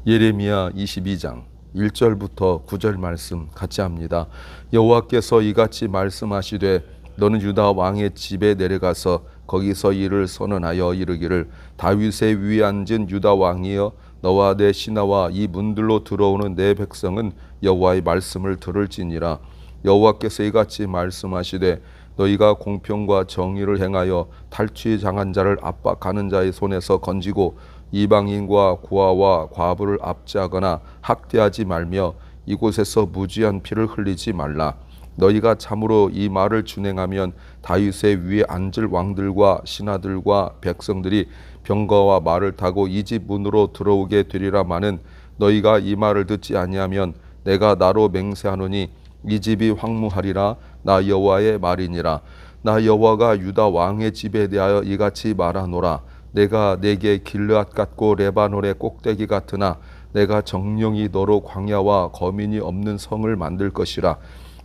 예레미야 22장 1절부터 9절 말씀 같이 합니다. 여호와께서 이같이 말씀하시되 너는 유다 왕의 집에 내려가서 거기서 이를 선언하여 이르기를 다윗의 위에 앉은 유다 왕이여 너와 내 신하와 이 문들로 들어오는 내 백성은 여호와의 말씀을 들을지니라. 여호와께서 이같이 말씀하시되 너희가 공평과 정의를 행하여 탈취에 당한 자를 압박하는 자의 손에서 건지고 이방인과 고아와 과부를 압제하거나 학대하지 말며 이곳에서 무지한 피를 흘리지 말라. 너희가 참으로 이 말을 준행하면 다윗의 위에 앉을 왕들과 신하들과 백성들이 병거와 말을 타고 이 집 문으로 들어오게 되리라마는 너희가 이 말을 듣지 아니하면 내가 나로 맹세하노니 이 집이 황무하리라. 나 여호와의 말이니라. 나 여호와가 유다 왕의 집에 대하여 이같이 말하노라. 내가 내게 길르앗 같고 레바논의 꼭대기 같으나 내가 정령이 너로 광야와 거민이 없는 성을 만들 것이라.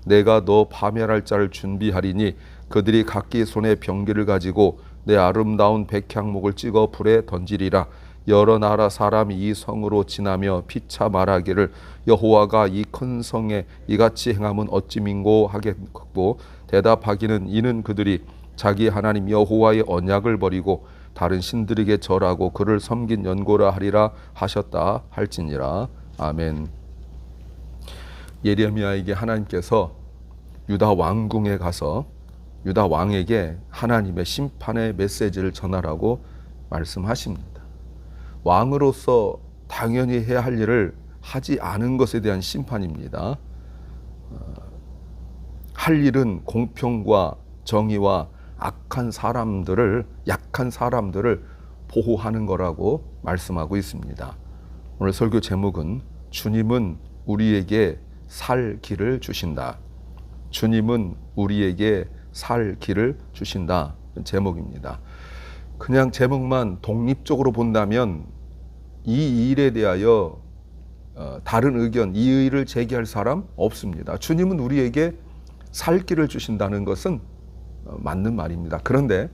내가 너 파멸할 자를 준비하리니 그들이 각기 손에 병기를 가지고 내 아름다운 백향목을 찍어 불에 던지리라. 여러 나라 사람이 이 성으로 지나며 피차 말하기를 여호와가 이 큰 성에 이같이 행함은 어찌 민고 하겠고 대답하기는 이는 그들이 자기 하나님 여호와의 언약을 버리고 다른 신들에게 절하고 그를 섬긴 연고라 하리라 하셨다 할지니라. 아멘. 예레미야에게 하나님께서 유다 왕궁에 가서 유다 왕에게 하나님의 심판의 메시지를 전하라고 말씀하십니다. 왕으로서 당연히 해야 할 일을 하지 않은 것에 대한 심판입니다. 할 일은 공평과 정의와 약한 사람들을 보호하는 거라고 말씀하고 있습니다. 오늘 설교 제목은 주님은 우리에게 살 길을 주신다. 주님은 우리에게 살 길을 주신다. 제목입니다. 그냥 제목만 독립적으로 본다면 이 일에 대하여 다른 의견, 이의를 제기할 사람 없습니다. 주님은 우리에게 살 길을 주신다는 것은 맞는 말입니다. 그런데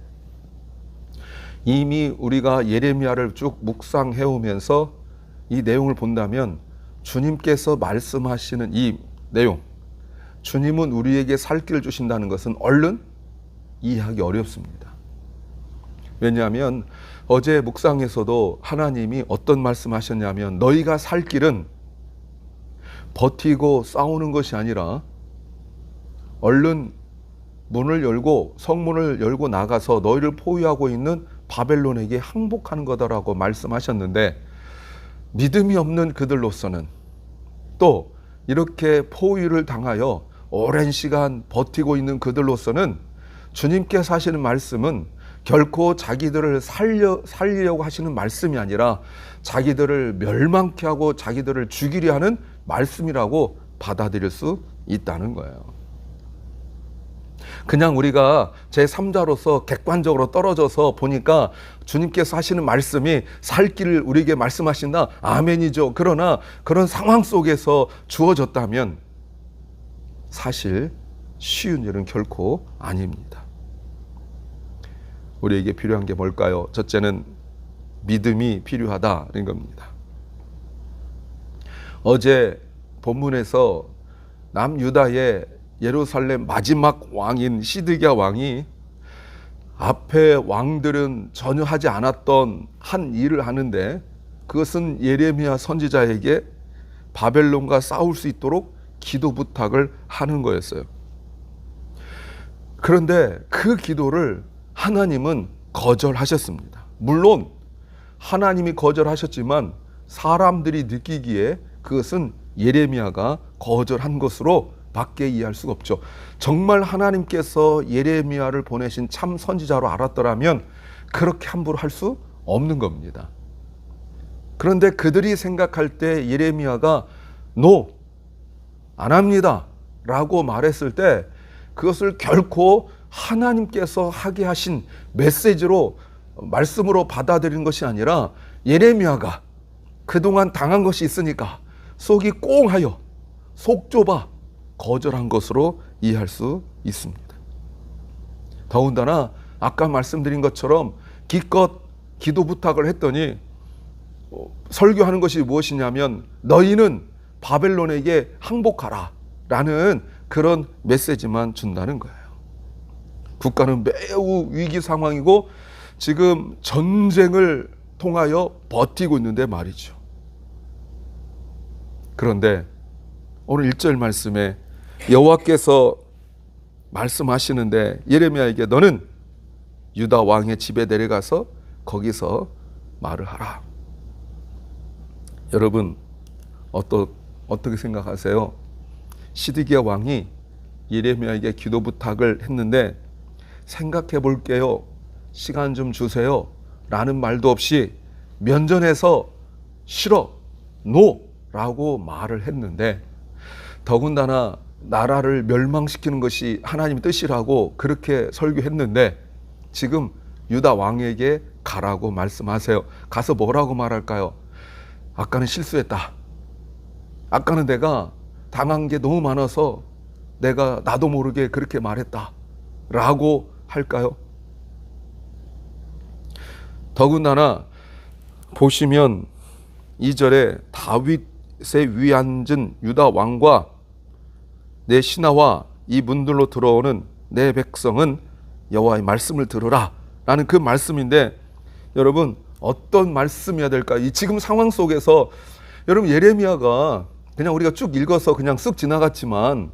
이미 우리가 예레미야를 쭉 묵상해 오면서 이 내용을 본다면 주님께서 말씀하시는 이 내용, 주님은 우리에게 살 길을 주신다는 것은 얼른 이해하기 어렵습니다. 왜냐하면 어제 묵상에서도 하나님이 어떤 말씀하셨냐면 너희가 살 길은 버티고 싸우는 것이 아니라 얼른 문을 열고 성문을 열고 나가서 너희를 포위하고 있는 바벨론에게 항복하는 거다라고 말씀하셨는데 믿음이 없는 그들로서는 또 이렇게 포위를 당하여 오랜 시간 버티고 있는 그들로서는 주님께서 하시는 말씀은 결코 자기들을 살리려고 하시는 말씀이 아니라 자기들을 멸망케 하고 자기들을 죽이려 하는 말씀이라고 받아들일 수 있다는 거예요. 그냥 우리가 제3자로서 객관적으로 떨어져서 보니까 주님께서 하시는 말씀이 살 길을 우리에게 말씀하신다. 아멘이죠. 그러나 그런 상황 속에서 주어졌다면 사실 쉬운 일은 결코 아닙니다. 우리에게 필요한 게 뭘까요? 첫째는 믿음이 필요하다는 겁니다. 어제 본문에서 남유다의 예루살렘 마지막 왕인 시드기야 왕이 앞에 왕들은 전혀 하지 않았던 한 일을 하는데 그것은 예레미야 선지자에게 바벨론과 싸울 수 있도록 기도 부탁을 하는 거였어요. 그런데 그 기도를 하나님은 거절하셨습니다. 물론 하나님이 거절하셨지만 사람들이 느끼기에 그것은 예레미야가 거절한 것으로 밖에 이해할 수가 없죠. 정말 하나님께서 예레미야를 보내신 참 선지자로 알았더라면 그렇게 함부로 할 수 없는 겁니다. 그런데 그들이 생각할 때 예레미야가 노, 안 합니다 라고 말했을 때 그것을 결코 하나님께서 하게 하신 메시지로 말씀으로 받아들이는 것이 아니라 예레미야가 그동안 당한 것이 있으니까 속이 꽁하여 속 좁아 거절한 것으로 이해할 수 있습니다. 더군다나 아까 말씀드린 것처럼 기껏 기도 부탁을 했더니 설교하는 것이 무엇이냐면 너희는 바벨론에게 항복하라 라는 그런 메시지만 준다는 거예요. 국가는 매우 위기 상황이고 지금 전쟁을 통하여 버티고 있는데 말이죠. 그런데 오늘 1절 말씀에 여호와께서 말씀하시는데 예레미야에게 너는 유다 왕의 집에 내려가서 거기서 말을 하라. 여러분 어떻게 생각하세요? 시드기야 왕이 예레미야에게 기도 부탁을 했는데 생각해 볼게요. 시간 좀 주세요. 라는 말도 없이 면전에서 싫어, 노 라고 말을 했는데 더군다나 나라를 멸망시키는 것이 하나님의 뜻이라고 그렇게 설교했는데 지금 유다 왕에게 가라고 말씀하세요. 가서 뭐라고 말할까요? 아까는 실수했다. 아까는 내가 당한 게 너무 많아서 내가 나도 모르게 그렇게 말했다. 라고 할까요? 더군다나 보시면 2절에 다윗의 위에 앉은 유다 왕과 내 신하와 이 문들로 들어오는 내 백성은 여호와의 말씀을 들으라 라는 그 말씀인데 여러분 어떤 말씀이어야 될까? 이 지금 상황 속에서 여러분 예레미야가 그냥 우리가 쭉 읽어서 그냥 쓱 지나갔지만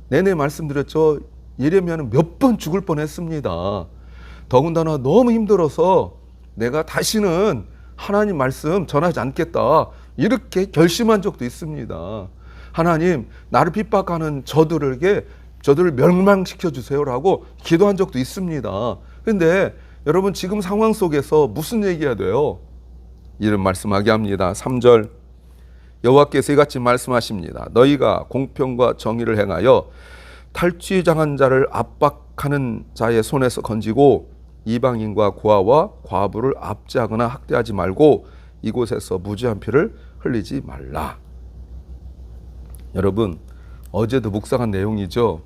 내내 말씀드렸죠. 예레미야는 몇 번 죽을 뻔했습니다. 더군다나 너무 힘들어서 내가 다시는 하나님 말씀 전하지 않겠다 이렇게 결심한 적도 있습니다. 하나님 나를 핍박하는 저들을 멸망시켜 주세요라고 기도한 적도 있습니다. 그런데 여러분 지금 상황 속에서 무슨 얘기해야 돼요? 이런 말씀하게 합니다. 3절 여호와께서 이같이 말씀하십니다. 너희가 공평과 정의를 행하여 탈취당한 자를 압박하는 자의 손에서 건지고 이방인과 고아와 과부를 압제하거나 학대하지 말고 이곳에서 무죄한 피를 흘리지 말라. 여러분 어제도 묵상한 내용이죠.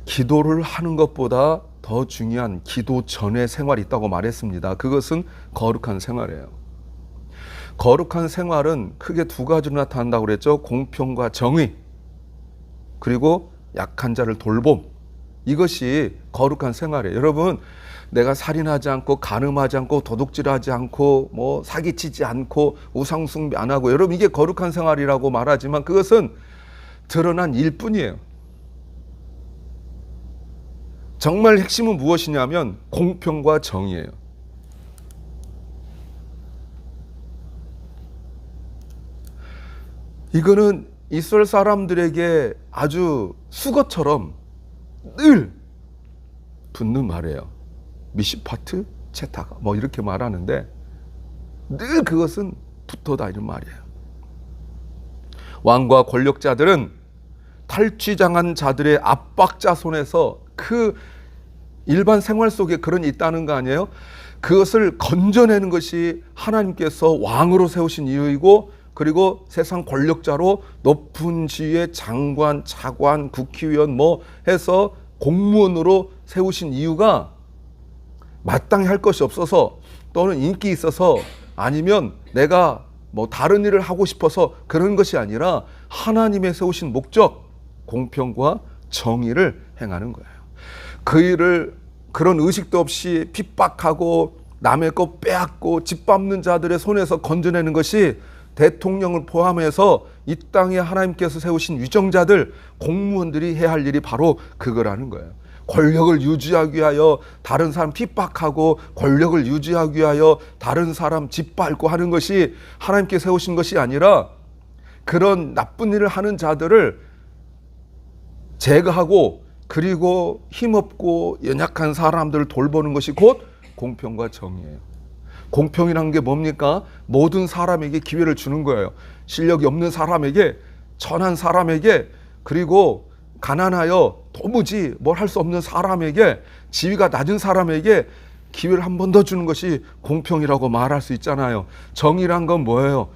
기도를 하는 것보다 더 중요한 기도 전의 생활이 있다고 말했습니다. 그것은 거룩한 생활이에요. 거룩한 생활은 크게 두 가지로 나타난다고 그랬죠. 공평과 정의 그리고 약한 자를 돌봄. 이것이 거룩한 생활이에요. 여러분 내가 살인하지 않고 간음하지 않고 도둑질하지 않고 뭐 사기치지 않고 우상숭배 안 하고 여러분 이게 거룩한 생활이라고 말하지만 그것은 드러난 일뿐이에요. 정말 핵심은 무엇이냐면 공평과 정의예요. 이거는 이스라엘 사람들에게 아주 수거처럼 늘 붙는 말이에요. 미시파트, 체타가 뭐 이렇게 말하는데 늘 그것은 붙어다니는 말이에요. 왕과 권력자들은 탈취당한 자들의 압박자 손에서 그 일반 생활 속에 그런 있다는 거 아니에요? 그것을 건져내는 것이 하나님께서 왕으로 세우신 이유이고 그리고 세상 권력자로 높은 지위의 장관, 차관, 국회의원 뭐 해서 공무원으로 세우신 이유가 마땅히 할 것이 없어서 또는 인기 있어서 아니면 내가 뭐 다른 일을 하고 싶어서 그런 것이 아니라 하나님의 세우신 목적, 공평과 정의를 행하는 거예요. 그 일을 그런 의식도 없이 핍박하고 남의 거 빼앗고 짓밟는 자들의 손에서 건져내는 것이 대통령을 포함해서 이 땅에 하나님께서 세우신 위정자들, 공무원들이 해야 할 일이 바로 그거라는 거예요. 권력을 유지하기 위하여 다른 사람 핍박하고 권력을 유지하기 위하여 다른 사람 짓밟고 하는 것이 하나님께 세우신 것이 아니라 그런 나쁜 일을 하는 자들을 제거하고 그리고 힘없고 연약한 사람들을 돌보는 것이 곧 공평과 정의예요. 공평이라는 게 뭡니까? 모든 사람에게 기회를 주는 거예요. 실력이 없는 사람에게, 천한 사람에게, 그리고 가난하여 도무지 뭘 할 수 없는 사람에게, 지위가 낮은 사람에게 기회를 한 번 더 주는 것이 공평이라고 말할 수 있잖아요. 정의란 건 뭐예요?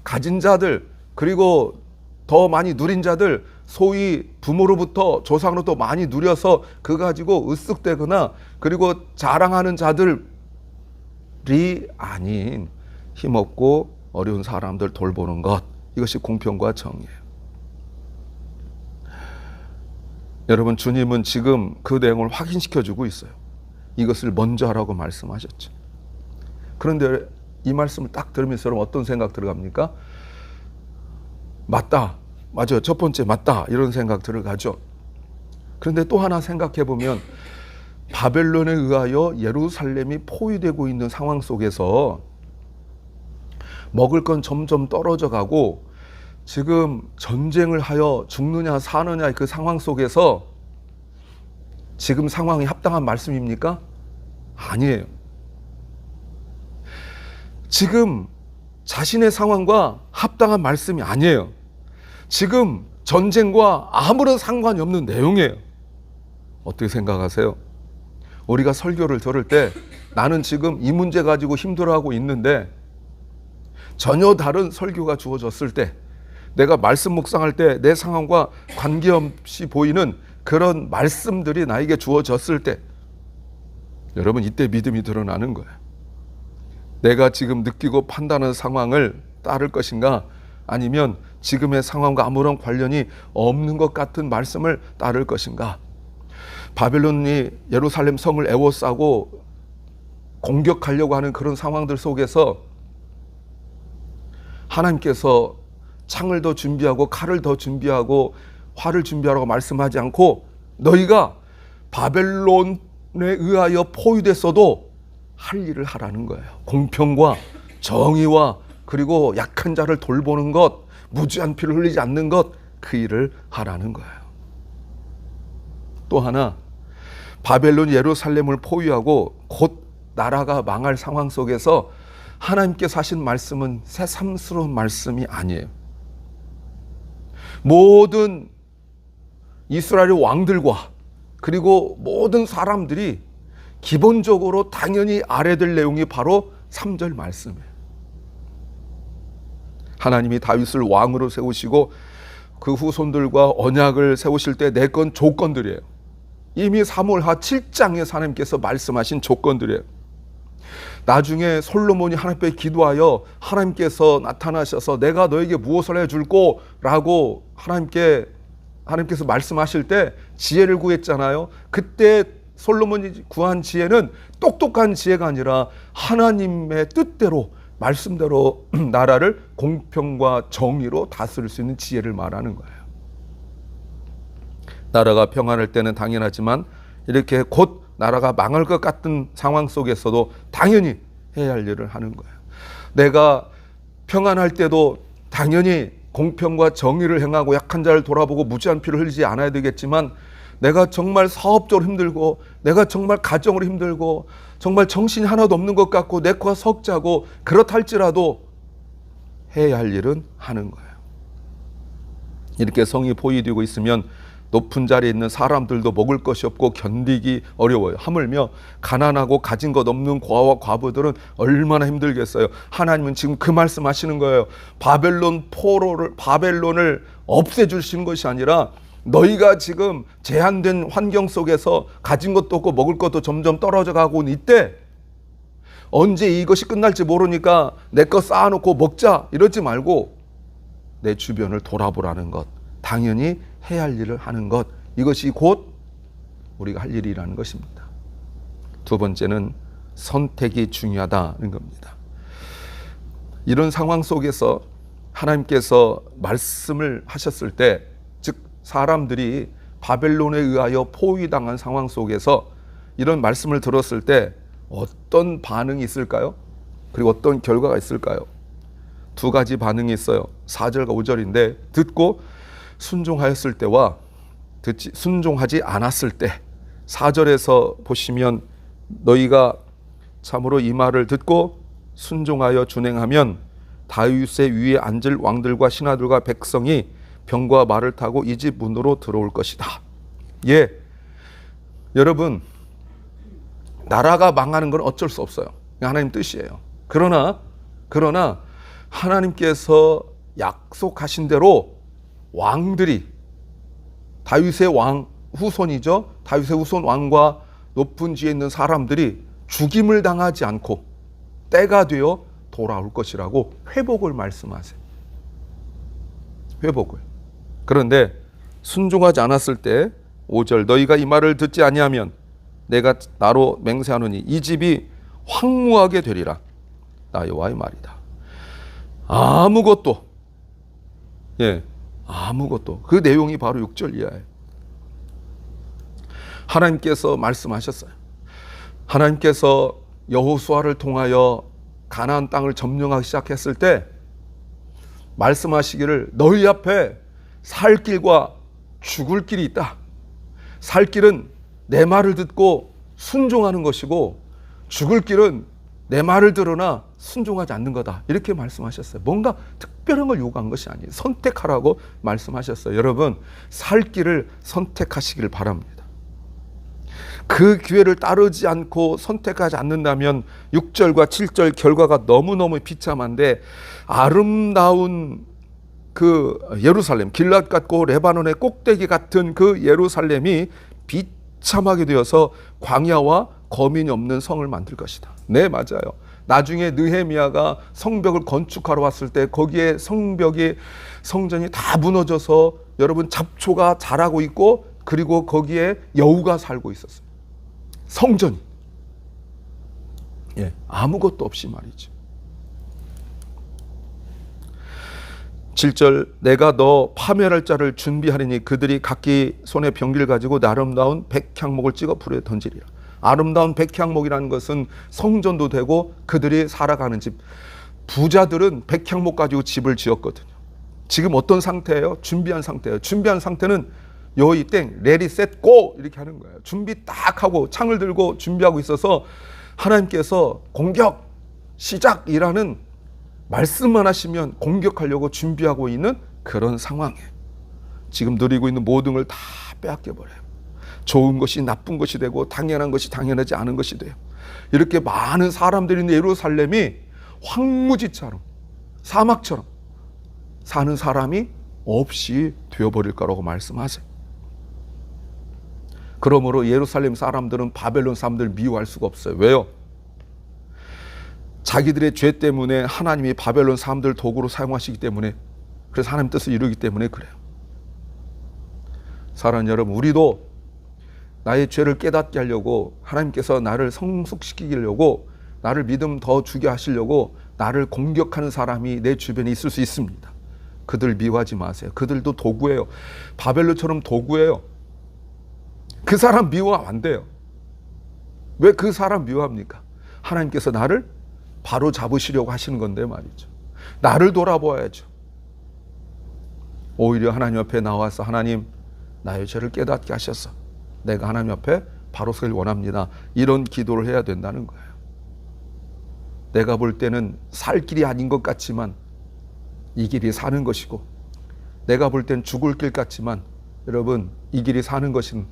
가진 자들, 그리고 더 많이 누린 자들, 소위 부모로부터 조상으로부터 많이 누려서 그거 가지고 으쓱대거나 그리고 자랑하는 자들이 아닌 힘없고 어려운 사람들 돌보는 것, 이것이 공평과 정의예요. 여러분, 주님은 지금 그 내용을 확인시켜주고 있어요. 이것을 먼저 하라고 말씀하셨죠. 그런데 이 말씀을 딱 들으면서 여러분 어떤 생각 들어갑니까? 맞다, 맞아요, 첫 번째 맞다, 이런 생각 들어가죠. 그런데 또 하나 생각해 보면 바벨론에 의하여 예루살렘이 포위되고 있는 상황 속에서 먹을 건 점점 떨어져 가고 지금 전쟁을 하여 죽느냐 사느냐 그 상황 속에서 지금 상황이 합당한 말씀입니까? 아니에요. 지금 자신의 상황과 합당한 말씀이 아니에요. 지금 전쟁과 아무런 상관이 없는 내용이에요. 어떻게 생각하세요? 우리가 설교를 들을 때 나는 지금 이 문제 가지고 힘들어하고 있는데 전혀 다른 설교가 주어졌을 때, 내가 말씀 묵상할 때 내 상황과 관계없이 보이는 그런 말씀들이 나에게 주어졌을 때, 여러분 이때 믿음이 드러나는 거예요. 내가 지금 느끼고 판단하는 상황을 따를 것인가, 아니면 지금의 상황과 아무런 관련이 없는 것 같은 말씀을 따를 것인가. 바벨론이 예루살렘 성을 에워싸고 공격하려고 하는 그런 상황들 속에서 하나님께서 창을 더 준비하고 칼을 더 준비하고 활을 준비하라고 말씀하지 않고 너희가 바벨론에 의하여 포위됐어도 할 일을 하라는 거예요. 공평과 정의와 그리고 약한 자를 돌보는 것, 무지한 피를 흘리지 않는 것, 그 일을 하라는 거예요. 또 하나, 바벨론이 예루살렘을 포위하고 곧 나라가 망할 상황 속에서 하나님께서 하신 말씀은 새삼스러운 말씀이 아니에요. 모든 이스라엘 왕들과 그리고 모든 사람들이 기본적으로 당연히 알아야 될 내용이 바로 3절 말씀이에요. 하나님이 다윗을 왕으로 세우시고 그 후손들과 언약을 세우실 때 내 건 조건들이에요. 이미 사무엘하 7장에 하나님께서 말씀하신 조건들이에요. 나중에 솔로몬이 하나님 앞에 기도하여 하나님께서 나타나셔서 내가 너에게 무엇을 해줄꼬 라고 하나님께서 말씀하실 때 지혜를 구했잖아요. 그때 솔로몬이 구한 지혜는 똑똑한 지혜가 아니라 하나님의 뜻대로 말씀대로 나라를 공평과 정의로 다스릴 수 있는 지혜를 말하는 거예요. 나라가 평안할 때는 당연하지만 이렇게 곧 나라가 망할 것 같은 상황 속에서도 당연히 해야 할 일을 하는 거예요. 내가 평안할 때도 당연히 공평과 정의를 행하고 약한 자를 돌아보고 무지한 피를 흘리지 않아야 되겠지만, 내가 정말 사업적으로 힘들고 내가 정말 가정으로 힘들고 정말 정신이 하나도 없는 것 같고 내 코가 석자고 그렇다 할지라도 해야 할 일은 하는 거예요. 이렇게 성이 포위되고 있으면 높은 자리에 있는 사람들도 먹을 것이 없고 견디기 어려워요. 하물며 가난하고 가진 것 없는 고아와 과부들은 얼마나 힘들겠어요. 하나님은 지금 그 말씀하시는 거예요. 바벨론을 없애주시는 것이 아니라 너희가 지금 제한된 환경 속에서 가진 것도 없고 먹을 것도 점점 떨어져 가고 이때 언제 이것이 끝날지 모르니까 내 거 쌓아놓고 먹자 이러지 말고 내 주변을 돌아보라는 것, 당연히 해야 할 일을 하는 것, 이것이 곧 우리가 할 일이라는 것입니다. 두 번째는 선택이 중요하다는 겁니다. 이런 상황 속에서 하나님께서 말씀을 하셨을 때, 즉 사람들이 바벨론에 의하여 포위당한 상황 속에서 이런 말씀을 들었을 때 어떤 반응이 있을까요? 그리고 어떤 결과가 있을까요? 두 가지 반응이 있어요. 4절과 5절인데, 듣고 순종하였을 때와 순종하지 않았을 때. 4절에서 보시면 너희가 참으로 이 말을 듣고 순종하여 준행하면 다윗의 위에 앉을 왕들과 신하들과 백성이 병과 말을 타고 이 집 문으로 들어올 것이다. 예, 여러분, 나라가 망하는 건 어쩔 수 없어요. 하나님 뜻이에요. 그러나 하나님께서 약속하신 대로 왕들이, 다윗의 왕 후손이죠. 다윗의 후손 왕과 높은 지에 있는 사람들이 죽임을 당하지 않고 때가 되어 돌아올 것이라고 회복을 말씀하세요. 회복을. 그런데 순종하지 않았을 때 5절 너희가 이 말을 듣지 아니하면 내가 나로 맹세하노니 이 집이 황무하게 되리라. 나 여호와의 말이다. 아무것도 아무것도 그 내용이 바로 6절 이하예요. 하나님께서 말씀하셨어요. 하나님께서 여호수아를 통하여 가나안 땅을 점령하기 시작했을 때 말씀하시기를 너희 앞에 살 길과 죽을 길이 있다. 살 길은 내 말을 듣고 순종하는 것이고 죽을 길은 내 말을 들으나 순종하지 않는 거다. 이렇게 말씀하셨어요. 뭔가 특별한 걸 요구한 것이 아니에요. 선택하라고 말씀하셨어요. 여러분, 살 길을 선택하시길 바랍니다. 그 기회를 따르지 않고 선택하지 않는다면 6절과 7절 결과가 너무너무 비참한데 아름다운 그 예루살렘, 길랏 같고 레바논의 꼭대기 같은 그 예루살렘이 비참하게 되어서 광야와 거민이 없는 성을 만들 것이다. 네, 맞아요. 나중에 느헤미야가 성벽을 건축하러 왔을 때 거기에 성전이 다 무너져서 여러분 잡초가 자라고 있고 그리고 거기에 여우가 살고 있었어요. 성전이. 아무것도 없이 말이죠. 7절 내가 너 파멸할 자를 준비하리니 그들이 각기 손에 병기를 가지고 아름다운 백향목을 찍어 불에 던지리라. 아름다운 백향목이라는 것은 성전도 되고 그들이 살아가는 집. 부자들은 백향목 가지고 집을 지었거든요. 지금 어떤 상태예요? 준비한 상태예요. 준비한 상태는 요이 땡 레디 셋 고 이렇게 하는 거예요. 준비 딱 하고 창을 들고 준비하고 있어서 하나님께서 공격 시작이라는 말씀만 하시면 공격하려고 준비하고 있는 그런 상황이에요. 지금 누리고 있는 모든 걸 다 빼앗겨 버려요. 좋은 것이 나쁜 것이 되고 당연한 것이 당연하지 않은 것이 돼요. 이렇게 많은 사람들이 있는 예루살렘이 황무지처럼 사막처럼 사는 사람이 없이 되어버릴 거라고 말씀하세요. 그러므로 예루살렘 사람들은 바벨론 사람들을 미워할 수가 없어요. 왜요? 자기들의 죄 때문에 하나님이 바벨론 사람들 도구로 사용하시기 때문에, 그래서 하나님 뜻을 이루기 때문에 그래요. 사랑하는 여러분, 우리도 나의 죄를 깨닫게 하려고, 하나님께서 나를 성숙시키려고, 나를 믿음 더 주게 하시려고 나를 공격하는 사람이 내 주변에 있을 수 있습니다. 그들 미워하지 마세요. 그들도 도구예요. 바벨론처럼 도구예요. 그 사람 미워하면 안 돼요. 왜 그 사람 미워합니까? 하나님께서 나를 바로 잡으시려고 하시는 건데 말이죠. 나를 돌아보아야죠. 오히려 하나님 앞에 나와서 하나님, 나의 죄를 깨닫게 하셔서 내가 하나님 앞에 바로 서길 원합니다. 이런 기도를 해야 된다는 거예요. 내가 볼 때는 살 길이 아닌 것 같지만 이 길이 사는 것이고, 내가 볼 땐 죽을 길 같지만 여러분, 이 길이 사는 것인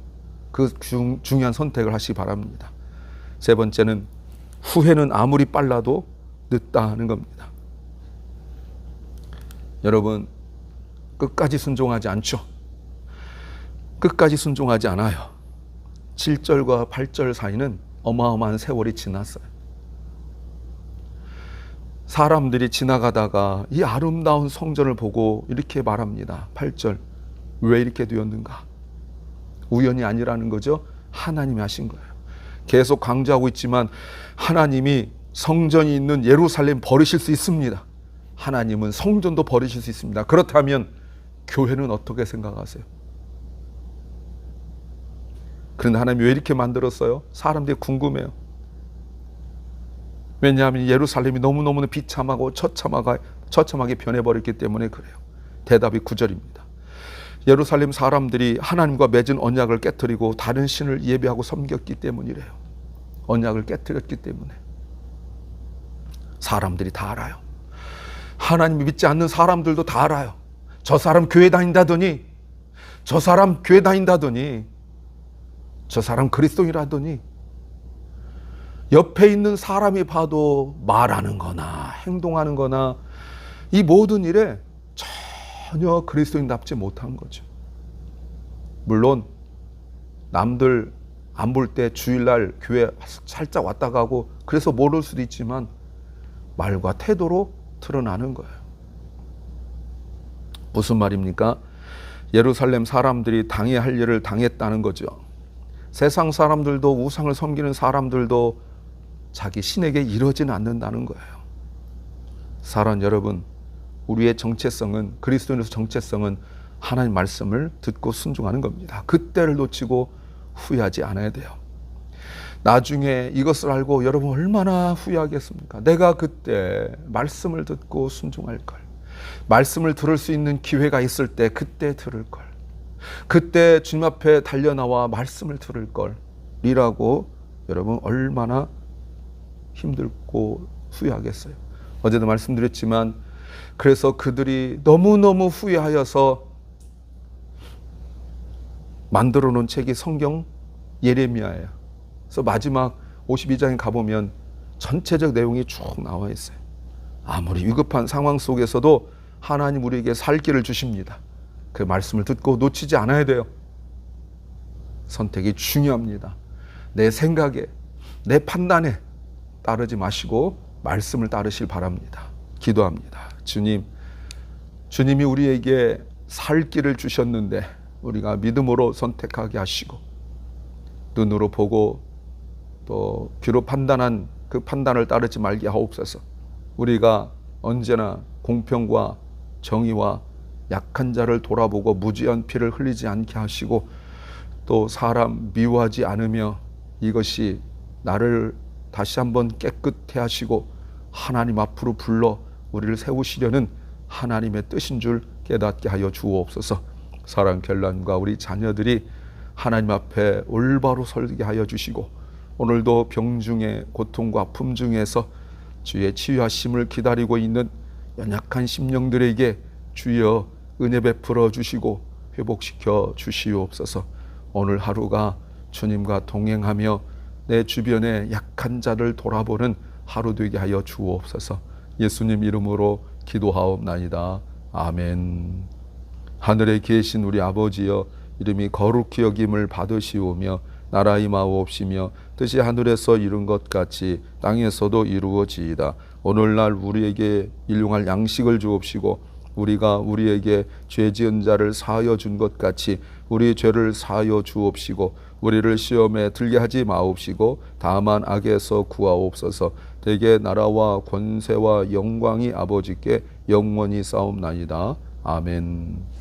그 중요한 선택을 하시기 바랍니다. 세 번째는 후회는 아무리 빨라도 늦다 하는 겁니다. 여러분, 끝까지 순종하지 않죠. 끝까지 순종하지 않아요. 7절과 8절 사이는 어마어마한 세월이 지났어요. 사람들이 지나가다가 이 아름다운 성전을 보고 이렇게 말합니다. 8절, 왜 이렇게 되었는가? 우연이 아니라는 거죠. 하나님이 하신 거예요. 계속 강조하고 있지만 하나님이 성전이 있는 예루살렘 버리실 수 있습니다. 하나님은 성전도 버리실 수 있습니다. 그렇다면 교회는 어떻게 생각하세요? 그런데 하나님이 왜 이렇게 만들었어요? 사람들이 궁금해요. 왜냐하면 예루살렘이 너무너무 비참하고 처참하게 변해버렸기 때문에 그래요. 대답이 9절입니다. 예루살렘 사람들이 하나님과 맺은 언약을 깨트리고 다른 신을 예배하고 섬겼기 때문이래요. 언약을 깨트렸기 때문에. 사람들이 다 알아요. 하나님 믿지 않는 사람들도 다 알아요. 저 사람 교회 다닌다더니, 저 사람 교회 다닌다더니, 저 사람 그리스도인이라더니, 옆에 있는 사람이 봐도 말하는 거나 행동하는 거나 이 모든 일에 전혀 그리스도인답지 못한 거죠. 물론 남들 안 볼 때 주일날 교회 살짝 왔다 가고 그래서 모를 수도 있지만 말과 태도로 드러나는 거예요. 무슨 말입니까? 예루살렘 사람들이 당해야 할 일을 당했다는 거죠. 세상 사람들도, 우상을 섬기는 사람들도 자기 신에게 이러지는 않는다는 거예요. 사랑하는 여러분, 우리의 정체성은, 그리스도인으로서 정체성은 하나님 말씀을 듣고 순종하는 겁니다. 그때를 놓치고 후회하지 않아야 돼요. 나중에 이것을 알고 여러분 얼마나 후회하겠습니까? 내가 그때 말씀을 듣고 순종할 걸, 말씀을 들을 수 있는 기회가 있을 때 그때 들을 걸, 그때 주님 앞에 달려나와 말씀을 들을 걸이라고 여러분 얼마나 힘들고 후회하겠어요. 어제도 말씀드렸지만, 그래서 그들이 너무너무 후회하여서 만들어 놓은 책이 성경 예레미야예요. 그래서 마지막 52장에 가보면 전체적 내용이 쭉 나와 있어요. 아무리 위급한 상황 속에서도 하나님 우리에게 살 길을 주십니다. 그 말씀을 듣고 놓치지 않아야 돼요. 선택이 중요합니다. 내 생각에, 내 판단에 따르지 마시고 말씀을 따르실 바랍니다. 기도합니다. 주님, 주님이 우리에게 살 길을 주셨는데 우리가 믿음으로 선택하게 하시고, 눈으로 보고 또 귀로 판단한 그 판단을 따르지 말게 하옵소서. 우리가 언제나 공평과 정의와 약한 자를 돌아보고 무지한 피를 흘리지 않게 하시고, 또 사람 미워하지 않으며 이것이 나를 다시 한번 깨끗해 하시고 하나님 앞으로 불러 우리를 세우시려는 하나님의 뜻인 줄 깨닫게 하여 주옵소서. 사랑 결란과 우리 자녀들이 하나님 앞에 올바로 설게 하여 주시고, 오늘도 병중에 고통과 아픔 중에서 주의 치유하심을 기다리고 있는 연약한 심령들에게 주여 은혜 베풀어 주시고 회복시켜 주시옵소서. 오늘 하루가 주님과 동행하며 내 주변의 약한 자를 돌아보는 하루 되게 하여 주옵소서. 예수님 이름으로 기도하옵나이다. 아멘. 하늘에 계신 우리 아버지여, 이름이 거룩히 여김을 받으시오며 나라 임하옵시며 뜻이 하늘에서 이룬 것 같이 땅에서도 이루어지이다. 오늘날 우리에게 일용할 양식을 주옵시고, 우리가 우리에게 죄 지은 자를 사하여 준 것 같이 우리 죄를 사하여 주옵시고, 우리를 시험에 들게 하지 마옵시고 다만 악에서 구하옵소서. 대개 나라와 권세와 영광이 아버지께 영원히 싸움나이다. 아멘.